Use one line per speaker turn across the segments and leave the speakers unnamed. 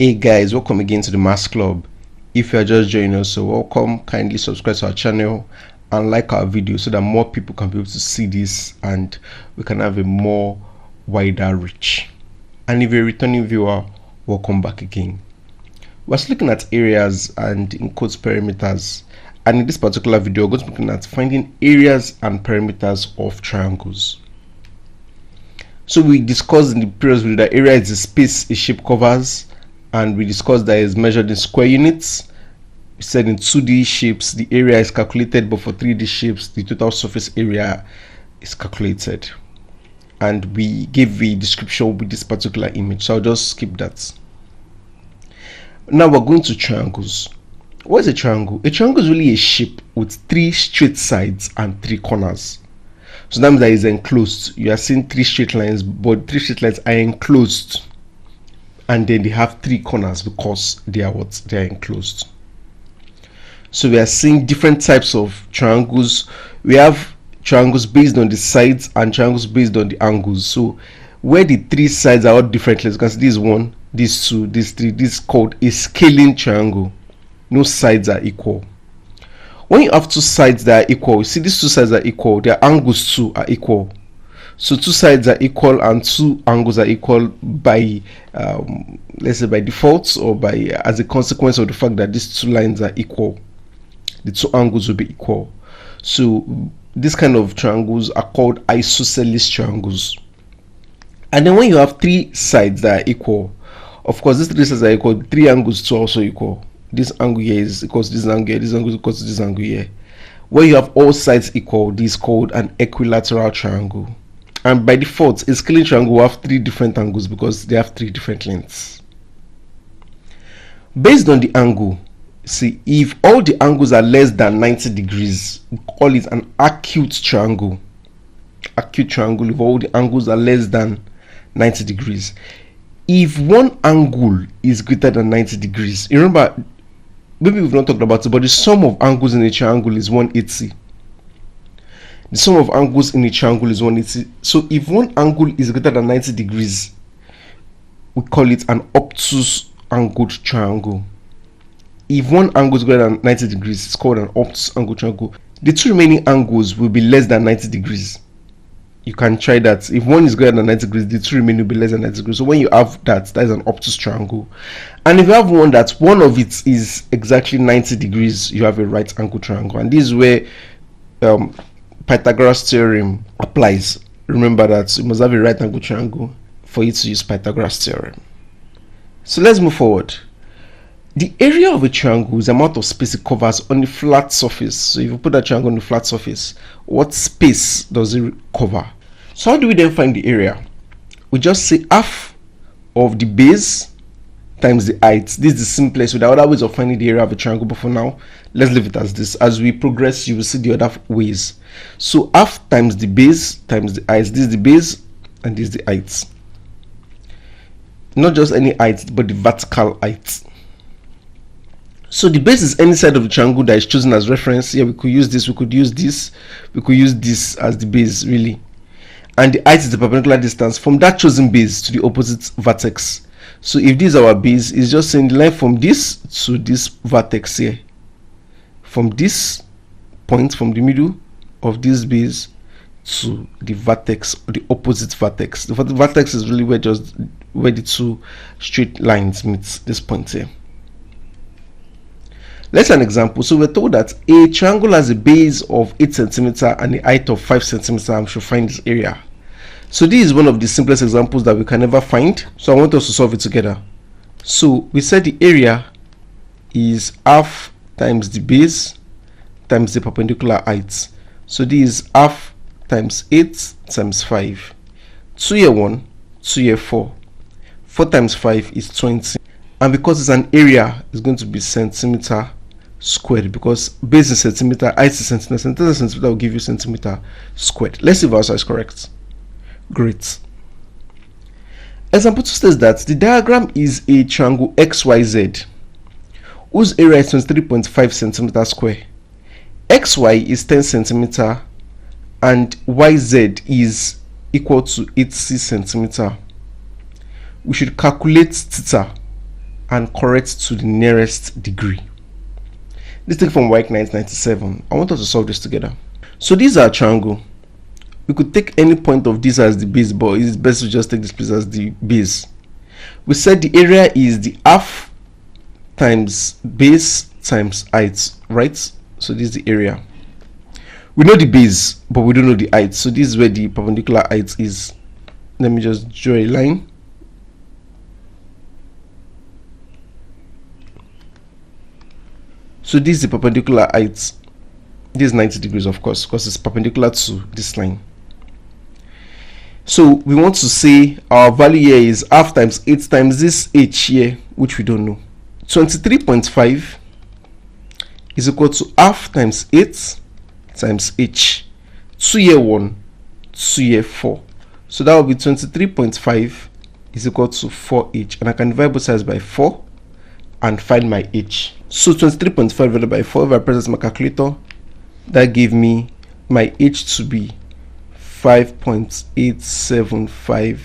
Hey guys, welcome again to the Maths Club. If you are just joining us, so welcome. Kindly subscribe to our channel and like our video so that more people can be able to see this and we can have a more wider reach. And if you're a returning viewer, welcome back again. We're looking at areas and in quotes perimeters, and in this particular video we're going to be looking at finding areas and perimeters of triangles. So we discussed in the previous video that area is the space a shape covers, and we discussed that is measured in square units. We said in 2D shapes the area is calculated, but for 3D shapes the total surface area is calculated, and we gave a description with this particular image, so I'll just skip that. Now we're going to triangles. What is a triangle? A triangle is really a shape with 3 straight sides and 3 corners. So that means that is enclosed. You are seeing 3 straight lines, but 3 straight lines are enclosed, and then they have 3 corners because they are what? They are enclosed. So we are seeing different types of triangles. We have triangles based on the sides and triangles based on the angles. So where the 3 sides are all different, you can see this 1, this 2, this 3. This is called a scaling triangle. No sides are equal. When you have 2 sides that are equal, you see these 2 sides are equal, their angles too are equal. So 2 sides are equal and 2 angles are equal by let's say by default, or by as a consequence of the fact that these 2 lines are equal, the 2 angles will be equal. So this kind of triangles are called isosceles triangles. And then when you have 3 sides that are equal, of course these 3 sides are equal, 3 angles too are also equal. This angle here is equals to this angle here, this angle is equal to this angle here. When you have all sides equal, this is called an equilateral triangle. And by default, a scaling triangle will have 3 different angles because they have 3 different lengths. Based on the angle, see, if all the angles are less than 90 degrees, we call it an acute triangle. Acute triangle if all the angles are less than 90 degrees. If one angle is greater than 90 degrees, you remember, maybe we've not talked about it, but the sum of angles in a triangle is 180. The sum of angles in a triangle is 180. So if one angle is greater than 90 degrees, we call it an obtuse angled triangle. If one angle is greater than 90 degrees, it's called an obtuse angled triangle. The 2 remaining angles will be less than 90 degrees. You can try that. If one is greater than 90 degrees, the 2 remaining will be less than 90 degrees. So when you have that, that is an obtuse triangle. And if you have one that one of it is exactly 90 degrees, you have a right angle triangle. And this is where Pythagoras theorem applies. Remember that you must have a right angle triangle for you to use Pythagoras theorem. So let's move forward. The area of a triangle is the amount of space it covers on the flat surface. So if you put that triangle on the flat surface, what space does it cover? So how do we then find the area? We just say half of the base times the height. This is the simplest. There are other ways of finding the area of a triangle, but for now, let's leave it as this. As we progress, you will see the other ways. So half times the base times the height. This is the base and this is the height. Not just any height, but the vertical height. So the base is any side of the triangle that is chosen as reference. Here we could use this, we could use this, we could use this as the base, really. And the height is the perpendicular distance from that chosen base to the opposite vertex. So if this is our base, it's just saying the line from this to this vertex here. From this point, from the middle of this base to the vertex, or the opposite vertex. The vertex is really where the 2 straight lines meet, this point here. Let's an example. So we're told that a triangle has a base of 8 cm and a height of 5 cm, and we should find this area. So this is one of the simplest examples that we can ever find. So I want us to solve it together. So we said the area is half times the base times the perpendicular height. So this is half times 8 times 5. 2 here 1, 2 here 4. 4 times 5 is 20. And because it's an area, it's going to be centimeter squared, because base is centimeter, height is centimeter, centimeter will give you centimeter squared. Let's see if our answer is correct. Great. Example 2 says that the diagram is a triangle XYZ whose area is 23.5 centimeter square. XY is 10 centimeter and YZ is equal to 80 centimeter. We should calculate theta and correct to the nearest degree. This thing from WAEC 1997. I want us to solve this together. So these are a triangle. We could take any point of this as the base, but it's best to just take this place as the base. We said the area is the half times base times height, right? So this is the area. We know the base, but we don't know the height. So this is where the perpendicular height is. Let me just draw a line. So this is the perpendicular height. This is 90 degrees, of course, because it's perpendicular to this line. So we want to say our value here is half times 8 times this h here, which we don't know. 23.5 is equal to half times 8 times h. 2 here 1, 2 here 4. So that will be 23.5 is equal to 4h, and I can divide both sides by 4 and find my h. So 23.5 divided by 4, if I press my calculator, that gave me my h to be 5.875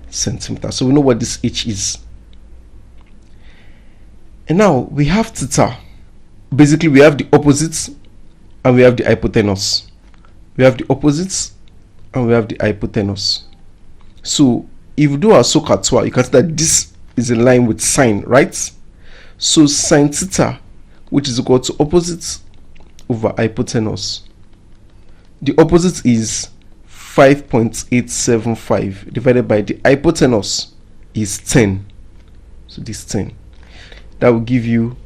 centimeters. So we know what this h is. And now we have theta. Basically, we have the opposites and we have the hypotenuse. We have the opposites and we have the hypotenuse. So if you do our SOHCAHTOA, you can see that this is in line with sine, right? So sine theta, which is equal to opposites over hypotenuse. The opposite is 5.875 divided by the hypotenuse is 10. So this 10. That will give you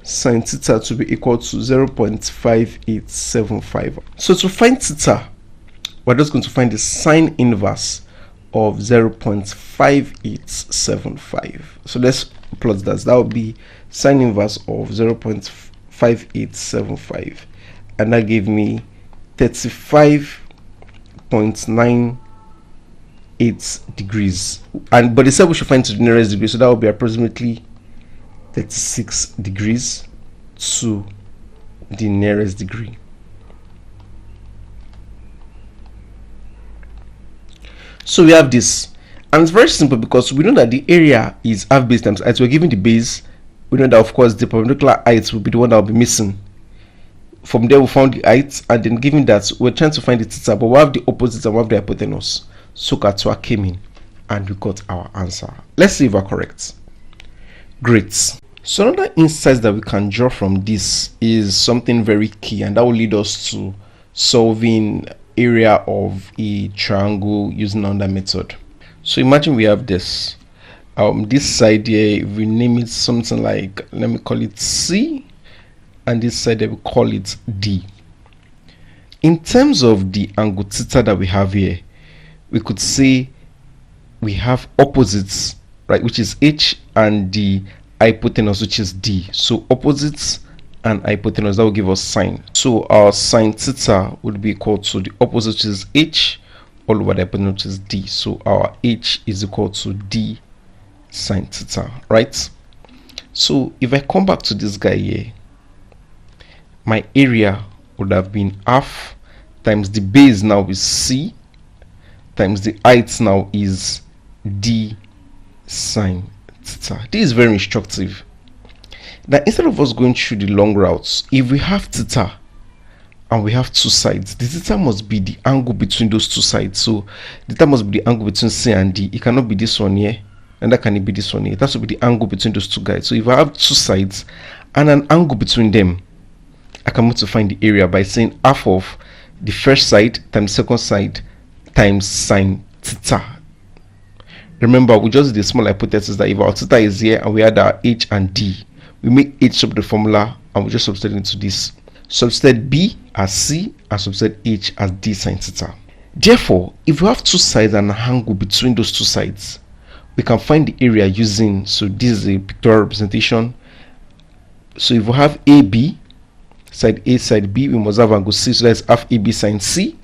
sine theta to be equal to 0.5875. So to find theta, we're just going to find the sine inverse of 0.5875. So let's plot that. That would be sine inverse of 0.5875, and that gave me 35.98 degrees. And but they said we should find to the nearest degree, so that would be approximately 36 degrees to the nearest degree. So we have this, and it's very simple because we know that the area is half base times height. We're given the base. We know that of course the perpendicular height will be the one that will be missing. From there we found the height, and then given that we're trying to find the theta, but we have the opposite and we have the hypotenuse. SOHCAHTOA came in and we got our answer. Let's see if we're correct. Great. So another insight that we can draw from this is something very key, and that will lead us to solving area of a triangle using another method. So imagine we have this this side here, we name it something like, let me call it C, and this side we call it D. In terms of the angle theta that we have here, we could say we have opposites, right, which is H, and the hypotenuse, which is D. So opposites and hypotenuse, that will give us sine. So our sine theta would be equal to the opposite, which is H, all over the hypotenuse, which is D. So our H is equal to D sine theta, right? So if I come back to this guy here, my area would have been half times the base now is C times the height now is D sine theta. This is very instructive. Now instead of us going through the long routes, if we have theta and we have two sides, the theta must be the angle between those two sides. So the theta must be the angle between C and D. It cannot be this one here, and that can be this one here. That should be the angle between those two guys. So if I have two sides and an angle between them, I can move to find the area by saying half of the first side times second side times sine theta. Remember, we just did a small hypothesis that if our theta is here and we add our H and D, we make H sub the formula and we just substitute into this. Substitute B as C and substitute H as D sine theta. Therefore, if we have two sides and an angle between those two sides, we can find the area using, so this is a pictorial representation. So if we have AB, side A, side B, we must have angle C, so that's half AB sine C.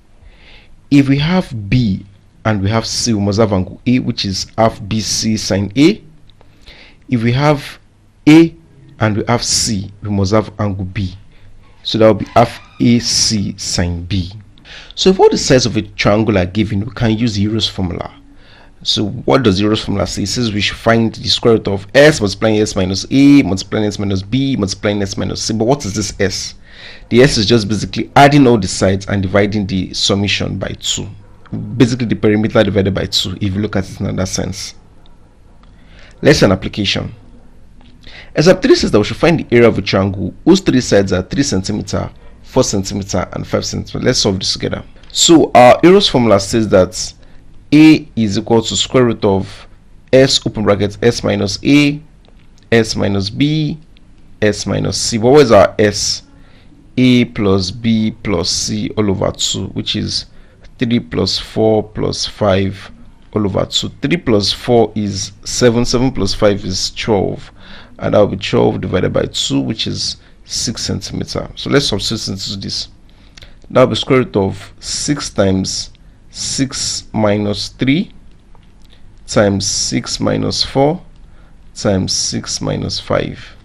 If we have B and we have C, we must have angle A, which is half BC sine A. If we have A and we have C, we must have angle B, so that will be half AC sine B. So if all the sides of a triangle are given, we can use the Euros formula. So what does the Euros formula say? It says we should find the square root of s multiplying s minus a multiplying s minus b multiplying s minus c. But what is this s? The s is just basically adding all the sides and dividing the summation by 2. Basically the perimeter divided by 2, if you look at it in that sense. Let's see an application. Example 3 says that we should find the area of a triangle whose 3 sides are 3 cm, 4 cm, and 5 cm. Let's solve this together. So our Euros formula says that a is equal to square root of s open bracket s minus a, s minus b, s minus c. But what is our s? A plus b plus c all over 2, which is 3 plus 4 plus 5 all over 2. 3 plus 4 is 7, 7 plus 5 is 12, and that will be 12 divided by 2, which is 6 centimeter. So let's substitute into this. That will be square root of 6 times 6 minus 3 times 6 minus 4 times 6 minus 5.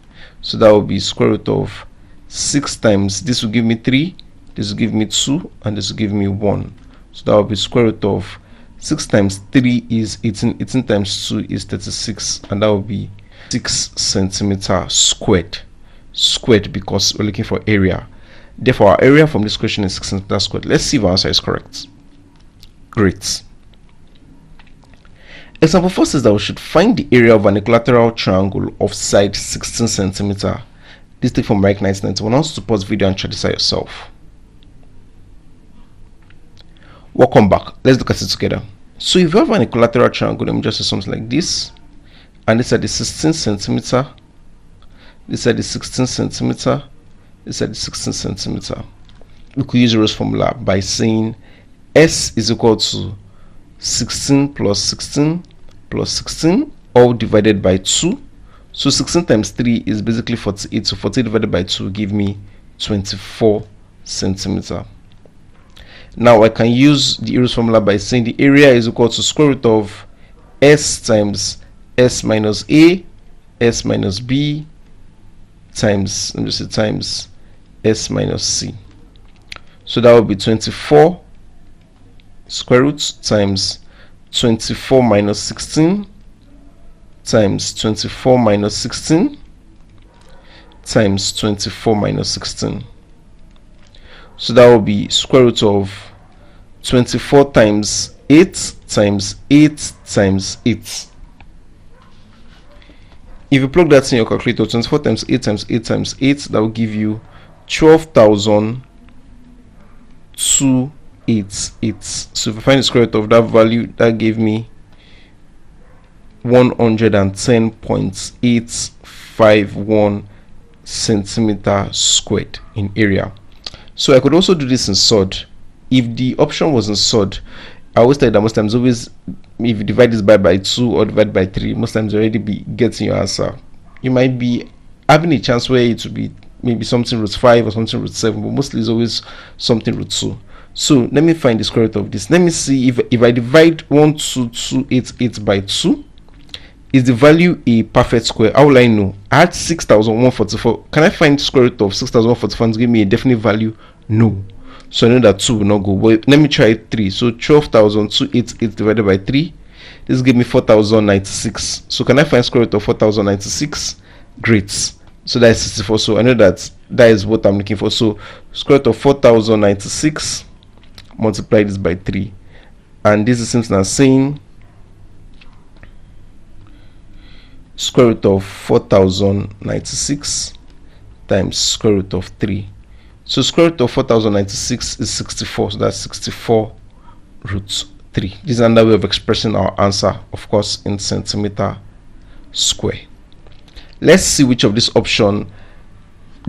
So that will be square root of 6 times, this will give me 3, this will give me 2, and this will give me 1. So that will be square root of 6 times 3 is 18, 18 times 2 is 36, and that will be 6 centimeter squared. Squared because we're looking for area. Therefore, our area from this question is 6 centimeters squared. Let's see if our answer is correct. Great. Example 4 says that we should find the area of an equilateral triangle of side 16 centimeter. This take from WAEC 1991. Also to pause video and try this out yourself. Welcome back. Let's look at it together. So if you have an equilateral triangle, let me just say something like this. And this are the 16 centimeter. This are the 16 centimeter. This are the 16 centimeter. We could use Euros formula by saying s is equal to 16 plus 16 plus 16 all divided by 2. So 16 times 3 is basically 48. So 48 divided by 2 will give me 24 centimeter. Now I can use the Euros formula by saying the area is equal to square root of s times s minus a, s minus b times, let me just say times s minus c. So that will be 24 square root times 24 minus 16 times 24 minus 16 times 24 minus 16. So that will be square root of 24 times 8 times 8 times 8. If you plug that in your calculator, 24 times 8 times 8 times 8, that will give you 12,288. So if I find the square root of that value, that gave me 110.851 centimeter squared in area. So I could also do this in SOD. If the option was in SOD, I always tell you that most times, always, if you divide this by 2 or divide by 3, most times you already be getting your answer. You might be having a chance where it will be maybe something root 5 or something root 7, but mostly it's always something root 2. So let me find the square root of this. Let me see if I divide 12288 by 2, is the value a perfect square? How will I know? I had 6,144. Can I find the square root of 6,144 to give me a definite value? No. So I know that 2 will not go. But let me try 3. So 12,288 divided by 3. This gives me 4,096. So can I find square root of 4,096? Great. So that is 64. So I know that is what I'm looking for. So square root of 4,096, multiply this by 3. And this is simply saying square root of 4096 times square root of 3. So square root of 4096 is 64. So that's 64 root 3. This is another way of expressing our answer, of course, in centimeter square. Let's see which of this option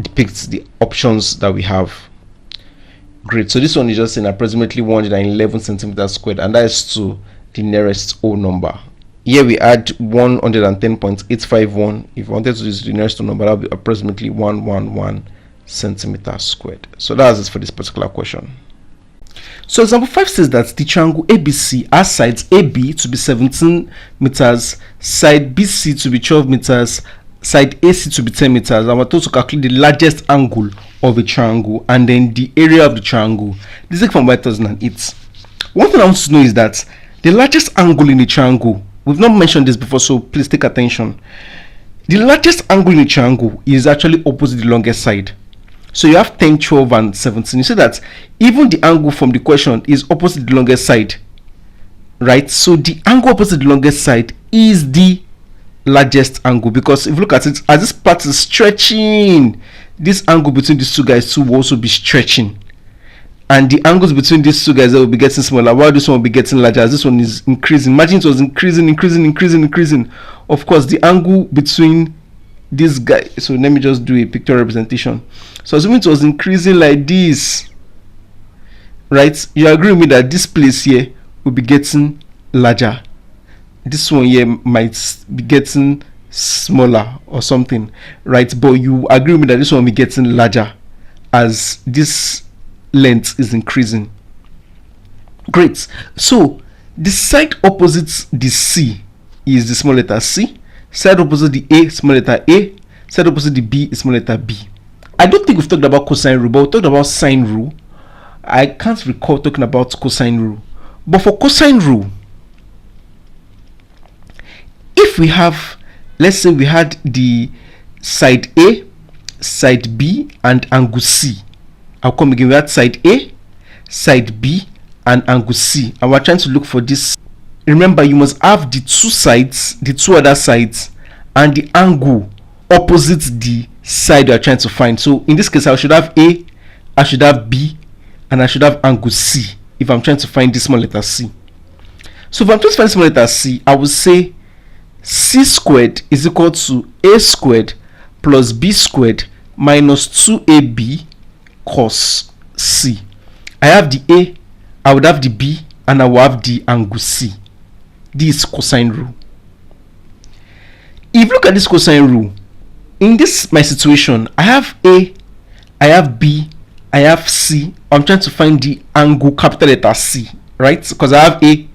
depicts the options that we have. Great. So this one is just in approximately 111 centimeters squared, and that is to the nearest whole number. Here we add 110.851. If you wanted to use the nearest number, that would be approximately 111 centimeters squared. So that's it for this particular question. So example 5 says that the triangle ABC has sides AB to be 17 meters, side BC to be 12 meters, side AC to be 10 meters, and we're told to calculate the largest angle of a triangle and then the area of the triangle. This is from 2008. One thing I want to know is that The largest angle in a triangle, we've not mentioned this before, so please take attention. The largest angle in a triangle is actually opposite the longest side. So you have 10, 12, and 17. You see that even the angle from the question is opposite the longest side, right? So the angle opposite the longest side is the largest angle, because if you look at it, as this part is stretching, this angle between these two guys too will also be stretching, and the angles between these two guys will be getting smaller, while this one will be getting larger as this one is increasing. Imagine it was increasing. Of course, the angle between this guy, so let me just do a picture representation. So assuming it was increasing like this, right, you agree with me that this place here will be getting larger, this one here might be getting smaller or something, right? But you agree with me that this one will be getting larger as this length is increasing. Great. So the side opposite the C is the small letter C, side opposite the A, small letter A, side opposite the B is small letter B. I don't think we've talked about cosine rule, but we talked about sine rule. I can't recall talking about cosine rule. But for cosine rule, if we have, let's say we had the side A, side B, and angle C. I'll come again. We had side A, side B, and angle C, and we're trying to look for this. Remember, you must have the two sides, the two other sides, and the angle opposite the side you're trying to find. So in this case, I should have A, I should have B, and I should have angle C if I'm trying to find this small letter C. So if I'm trying to find small letter C, I would say C squared is equal to A squared plus B squared minus 2AB cos C. I have the A, I would have the B, and I will have the angle C. This is cosine rule. If you look at this cosine rule, in this my situation, I have A, I have B, I have C. I'm trying to find the angle capital letter C, right? Because I have A,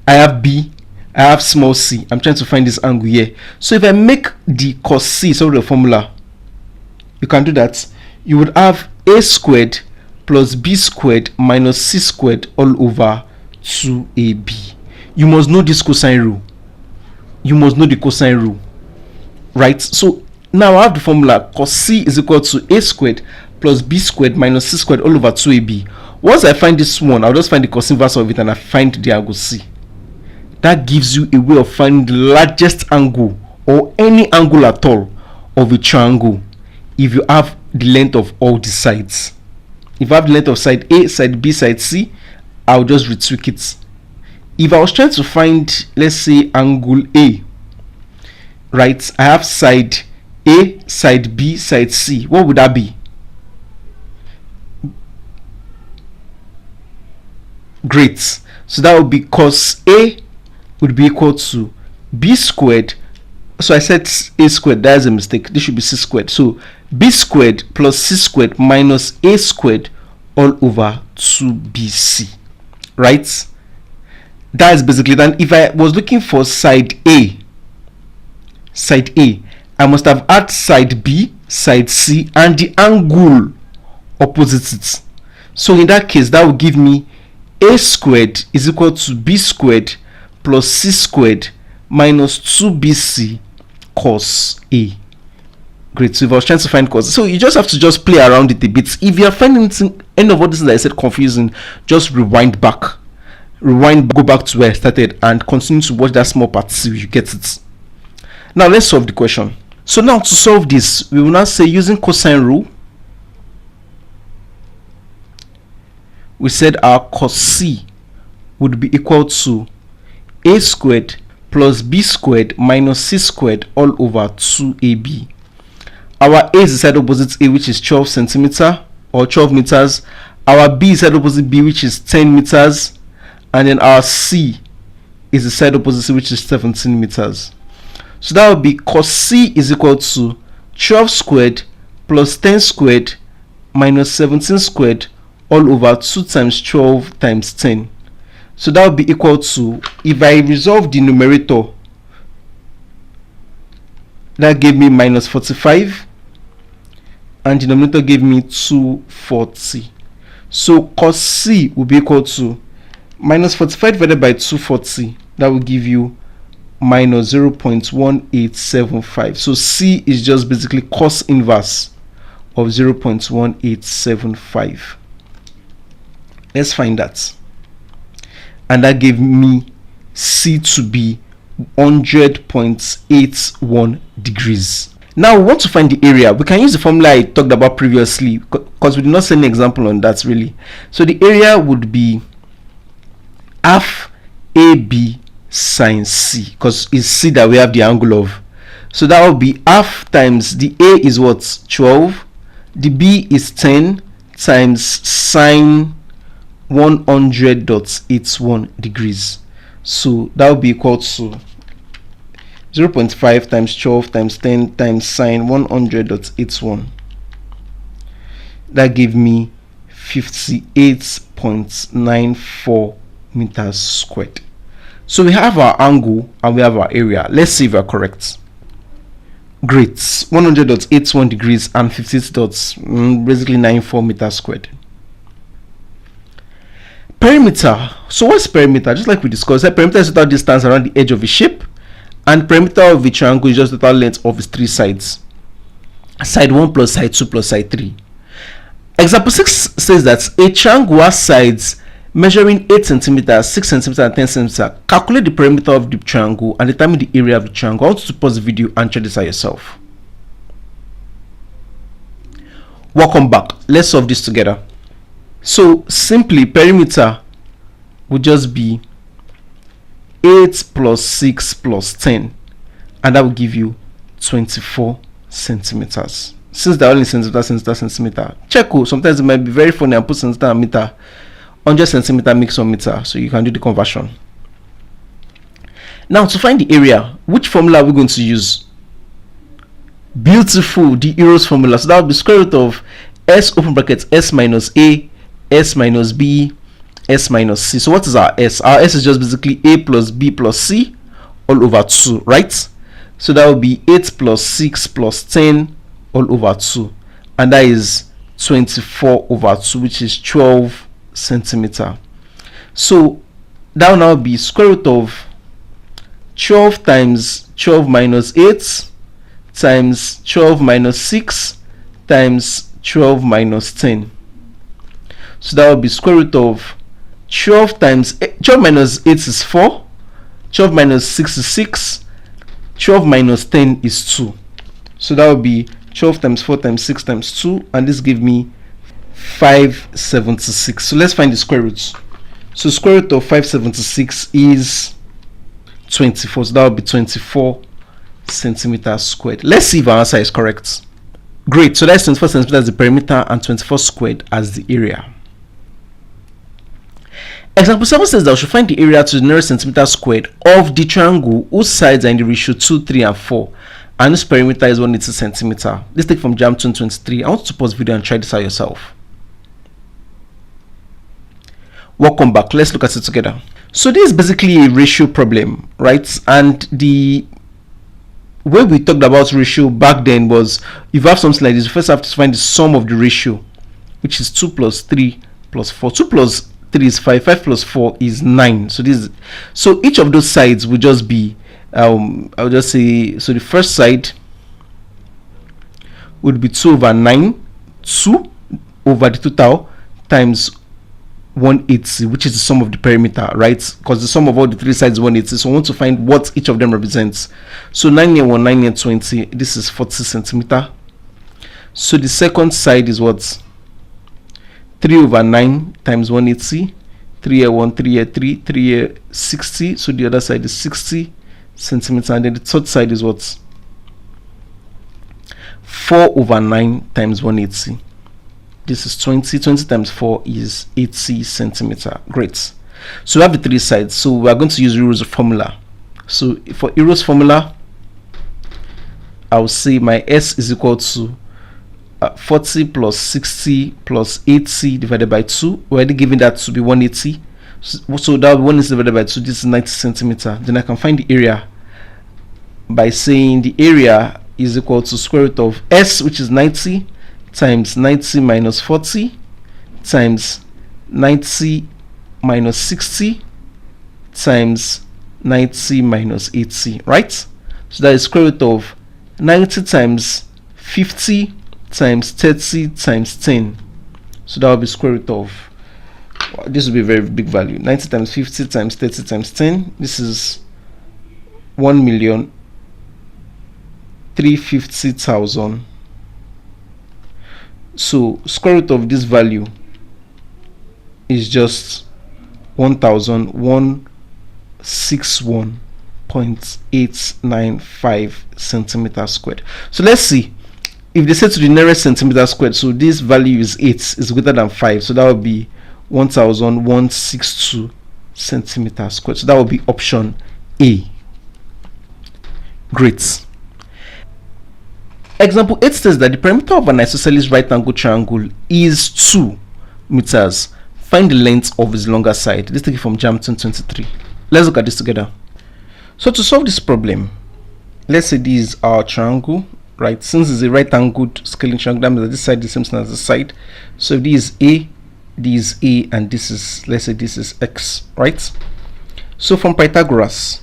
I have B, I have small c. I'm trying to find this angle here. So if I make the cos C sort of the formula, you can do that. You would have A squared plus B squared minus C squared all over 2AB. You must know this cosine rule. You must know the cosine rule, right? So now I have the formula cos C is equal to A squared plus B squared minus C squared all over 2AB. Once I find this one, I'll just find the cos inverse of it and I find the angle C. That gives you a way of finding the largest angle or any angle at all of a triangle if you have the length of all the sides. If I have the length of side A, side B, side C, I'll just retweak it. If I was trying to find, let's say, angle A, right, I have side A, side B, side C. What would that be? Great. So that would be cos A would be equal to B squared. So I said A squared, that is a mistake. This should be C squared. So B squared plus C squared minus A squared all over 2BC. Right? That is basically then. If I was looking for side A, I must have had side B, side C, and the angle opposite it. So in that case, that will give me A squared is equal to B squared plus C squared minus 2BC cos A. Great. So if I was trying to find cos, so you just have to just play around it a bit. If you are finding any of what this that I said confusing, just rewind back. Go back to where I started and continue to watch that small part till you get it. Now let's solve the question. So now to solve this, we will now say using cosine rule, we said our cos C would be equal to A squared plus B squared minus C squared all over 2AB. Our A is the side opposite A, which is 12 centimeter or 12 meters. Our B is side opposite B, which is 10 meters. And then our C is the side opposite C, which is 17 meters. So that would be cos C is equal to 12 squared plus 10 squared minus 17 squared all over 2 times 12 times 10. So that would be equal to, if I resolve the numerator, that gave me minus 45 and the denominator gave me 240. So cos C will be equal to minus 45 divided by 240, that will give you minus 0.1875. So C is just basically cos inverse of 0.1875. Let's find that. And that gave me C to be 100.81 degrees. Now we want to find the area. We can use the formula I talked about previously, because we did not see any example on that really. So the area would be half AB sine C, because it's C that we have the angle of. So that will be half times the A is what? 12. The B is 10 times sine 100.81 degrees. So that will be equal to 0.5 times 12 times 10 times sine 100.81. That gave me 58.94 meters squared. So we have our angle and we have our area. Let's see if we are correct. Great. 100.81 degrees and 58.94 meters squared. Perimeter. So what's perimeter? Just like we discussed, perimeter is total distance around the edge of a shape, and perimeter of a triangle is just the total length of its three sides. Side 1 plus side 2 plus side 3. Example 6 says that a triangle has sides measuring 8 cm, 6 cm, and 10 cm. Calculate the perimeter of the triangle and determine the area of the triangle. I want you to pause the video and check this out yourself. Welcome back. Let's solve this together. So simply perimeter would just be 8 plus 6 plus 10, and that will give you 24 centimeters. Since they're only centimeter. Check. Sometimes it might be very funny and put centimeter and meter. 100 centimeter makes 1 meter, so you can do the conversion. Now to find the area, which formula are we going to use? Beautiful, the Euros formula. So that will be square root of S open bracket S minus A, S minus B, S minus C. So what is our S? Our S is just basically A plus B plus C all over 2, right? So that will be 8 plus 6 plus 10 all over 2, and that is 24 over 2, which is 12 centimeter. So that will now be square root of 12 times 12 minus 8 times 12 minus 6 times 12 minus 10. So that will be square root of 12 times 12 minus 8 is 4, 12 minus 6 is 6, 12 minus 10 is 2. So that will be 12 times 4 times 6 times 2, and this gives me 576. So let's find the square roots. So square root of 576 is 24. So that will be 24 centimeters squared. Let's see if our answer is correct. Great. So that's 24 centimeters as the perimeter and 24 squared as the area. Example 7 says that we should find the area to the nearest centimeter squared of the triangle whose sides are in the ratio 2, 3, and 4, and whose perimeter is 180 centimeter. This take from JAMB 2023. I want you to pause the video and try this out yourself. Welcome back. Let's look at it together. So this is basically a ratio problem, right? And the way we talked about ratio back then was, if you have something like this, you first have to find the sum of the ratio, which is 2 plus 3 plus 4. 2 plus 3 is 5, 5 plus 4 is 9. So this is, so each of those sides will just be I'll just say, so the first side would be 2 over 9, 2 over the total times 180, which is the sum of the perimeter, right? Because the sum of all the three sides is 180. So I want to find what each of them represents. So 9 here 1, 9 here 20. This is 40 centimeter. So the second side is what? 3 over 9 times 180. 3 here 1, 3 here 3, 3 here 60. So the other side is 60 centimeter, and then the third side is what? 4 over 9 times 180. This is 20. 20 times 4 is 80 centimeter. Great. So we have the three sides. So we are going to use Euros formula. So for Euros formula, I will say my S is equal to 40 plus 60 plus 80 divided by 2. We're already given that to be 180. So that 1 is divided by 2. This is 90 centimeter. Then I can find the area by saying the area is equal to square root of S, which is 90, times 90 minus 40 times 90 minus 60 times 90 minus 80, right? So that is square root of 90 times 50 times 30 times 10. So that will be square root of, this will be a very big value, 90 times 50 times 30 times 10. This is 1,350,000. So square root of this value is just 1,161.895 centimeters squared. So let's see if they say to the nearest centimeter squared. So this value is 8, is greater than 5, so that would be 1,162 centimeters squared. So that would be option A. Great. Example 8 says that the perimeter of an isosceles right angle triangle is 2 meters. Find the length of its longer side. Let's take it from JAMB 2023. Let's look at this together. So to solve this problem, let's say this is our triangle, right? Since it's a right angled scaling triangle, that means that this side is the same as this side. So if this is A, this is A, and this is, let's say this is X, right? So from Pythagoras,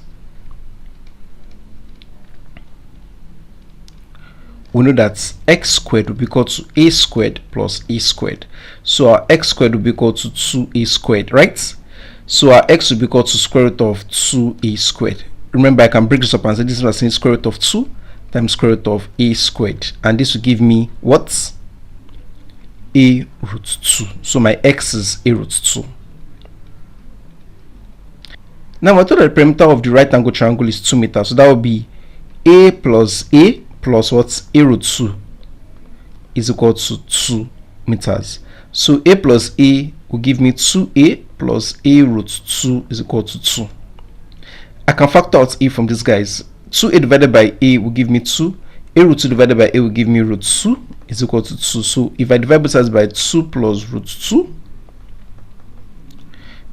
we know that x squared will be equal to a squared plus a squared. So our x squared will be equal to 2a squared, right? So our x will be equal to square root of 2a squared. Remember, I can break this up and say this is saying square root of 2 times square root of a squared, and this will give me what? A root 2. So my x is a root 2. Now I thought the perimeter of the right angle triangle is 2 meters, so that would be a plus what? A root 2 is equal to 2 meters. So a plus a will give me 2a plus a root 2 is equal to 2. I can factor out a from these guys. 2a divided by a will give me 2. A root 2 divided by a will give me root 2 is equal to 2. So if I divide both sides by 2 plus root 2,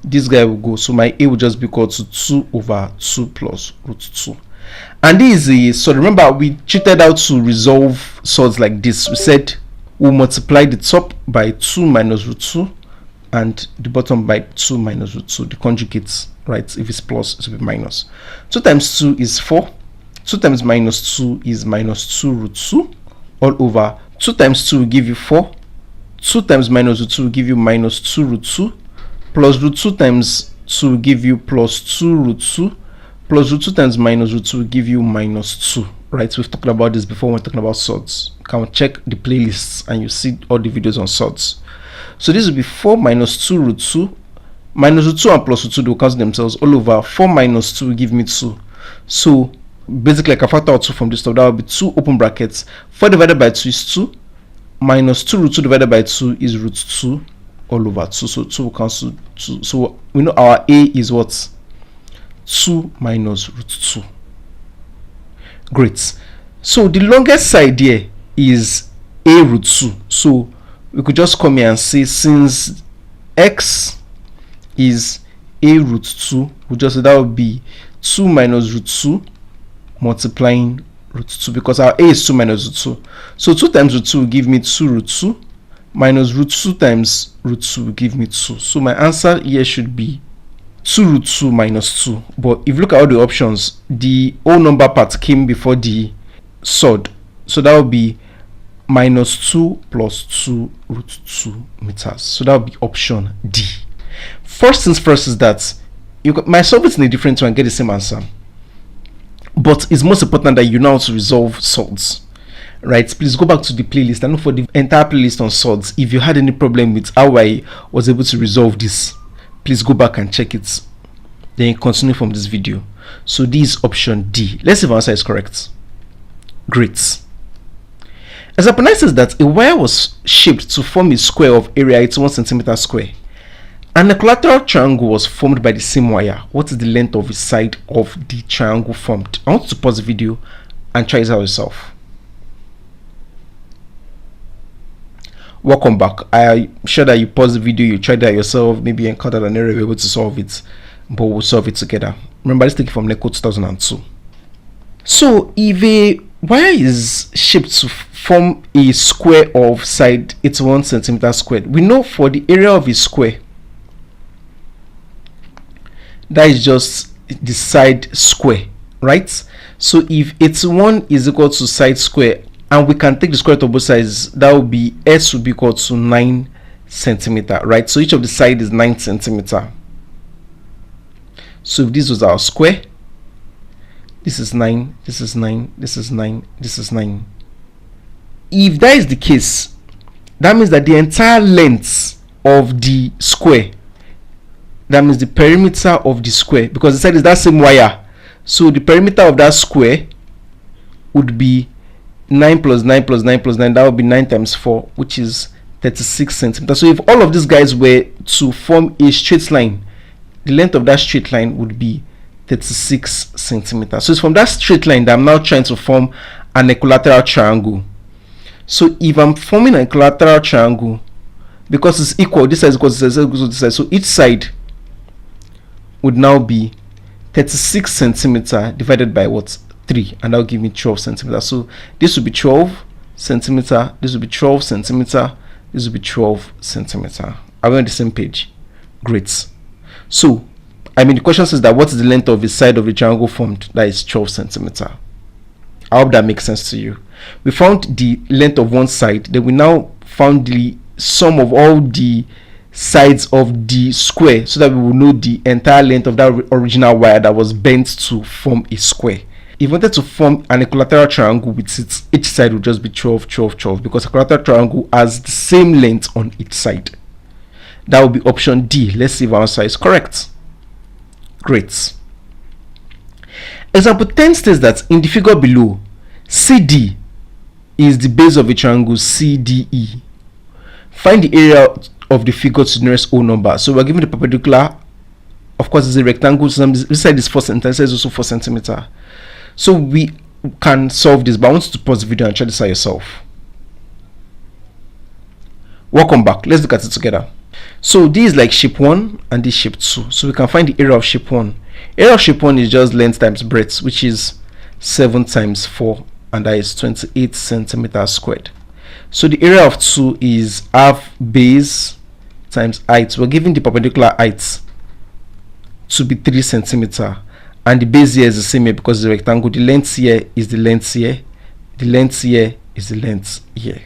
this guy will go. So my a will just be equal to 2 over 2 plus root 2. And this is, so remember we cheated out to resolve sorts like this. We said we'll multiply the top by 2 minus root 2 and the bottom by 2 minus root 2, the conjugates, right? If it's plus, it will be minus. 2 times 2 is 4. 2 times minus 2 is minus 2 root 2 all over 2 times 2 will give you 4. 2 times minus root 2 will give you minus 2 root 2 plus root 2 times 2 will give you plus 2 root 2 plus root 2 times minus root 2 will give you minus 2, right? We've talked about this before when we're talking about sorts. You can check the playlists and you see all the videos on sorts. So this will be 4 minus 2 root 2 minus root 2 and plus root 2, they will cancel themselves all over. 4 minus 2 will give me 2. So basically I can factor out 2 from this stuff. That will be 2 open brackets. 4 divided by 2 is 2 minus 2 root 2 divided by 2 is root 2 all over 2. So 2 will cancel 2. So we know our a is what? 2 minus root 2. Great. So the longest side here is a root 2. So we could just come here and say, since x is a root 2, we just say that would be 2 minus root 2 multiplying root 2, because our a is 2 minus root 2. So 2 times root 2 will give me 2 root 2 minus root 2 times root 2 will give me 2. So my answer here should be 2 root 2 minus 2. But if you look at all the options, the whole number part came before the surd. So that would be minus 2 plus 2 root 2 meters. So that would be option D. First things first is that you might solve it in a different way and get the same answer. But it's most important that you know how to resolve surds. Right? Please go back to the playlist and look for the entire playlist on surds. If you had any problem with how I was able to resolve this, please go back and check it. Then continue from this video. So this is option D. Let's see if our answer is correct. Great. Example 9 says that a wire was shaped to form a square of area 81 centimeter square. An equilateral triangle was formed by the same wire. What is the length of the side of the triangle formed? I want you to pause the video and try it out yourself. Welcome back. I'm sure that you pause the video, you tried that yourself, maybe you encountered an error, you're able to solve it, but we'll solve it together. Remember, let's take it from NECO 2002. So if a wire is shaped to form a square of side 81 centimeter squared, we know for the area of a square, that is just the side square, right? So if 81 is equal to side square, and we can take the square root of both sides, that will be s will be equal to 9 centimeter, right? So each of the side is 9 centimeter. So if this was our square, this is 9, this is 9, this is 9, this is 9. If that is the case, that means that the entire length of the square, that means the perimeter of the square, because the side is that same wire, so the perimeter of that square would be 9 plus 9 plus 9 plus 9. That would be 9 times 4, which is 36 centimeters. So if all of these guys were to form a straight line, the length of that straight line would be 36 centimeters. So it's from that straight line that I'm now trying to form an equilateral triangle. So if I'm forming an equilateral triangle, because it's equal, this side is equal to this side, equal to this side, so each side would now be 36 centimeter divided by what? 3, and that will give me 12 centimeters. So this will be 12 centimeter, this will be 12 centimeter, this will be 12 centimeter. Are we on the same page? Great. So the question says that what is the length of the side of the triangle formed? That is 12 centimeter. I hope that makes sense to you. We found the length of one side, then we now found the sum of all the sides of the square, so that we will know the entire length of that original wire that was bent to form a square. If you wanted to form an equilateral triangle with it, each side would just be 12, 12, 12, because equilateral triangle has the same length on each side. That would be option D. Let's see if our answer is correct. Great. Example 10 states that in the figure below, CD is the base of a triangle CDE. Find the area of the figure to the nearest whole number. So we're given the perpendicular. Of course, it's a rectangle. So this side is 4 centimeters. This side is also 4 centimeters. So we can solve this, but I want you to pause the video and try this out yourself. Welcome back. Let's look at it together. So this is like shape 1 and this shape 2. So we can find the area of shape 1. Area of shape 1 is just length times breadth, which is 7 times 4, and that is 28 centimeters squared. So the area of 2 is half base times height. We're given the perpendicular height to be 3 centimeters, and the base here is the same here because it's a rectangle. The length here is the length here, the length here is the length here.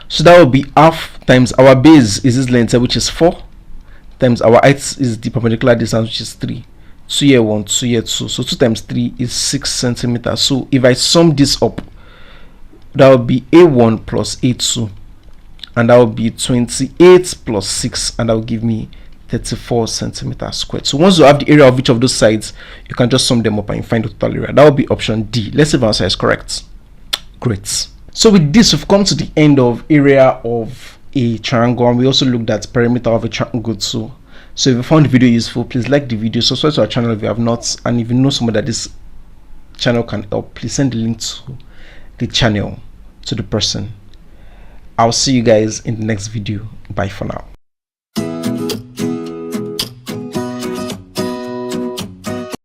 So that will be half times our base is this length here, which is 4, times our height is the perpendicular distance, which is 3. 2 here 1, 2 here 2. So 2 times 3 is 6 centimeters. So if I sum this up, that will be A1 plus A2, and that will be 28 plus 6, and that will give me 34 centimeters squared. So once you have the area of each of those sides, you can just sum them up and find the total area. That will be option D. Let's see if our answer is correct. Great. So with this, we've come to the end of area of a triangle, and we also looked at perimeter of a triangle too. So if you found the video useful, please like the video, subscribe to our channel if you have not, and if you know someone that this channel can help, please send the link to the channel to the person. I'll see you guys in the next video. Bye for now.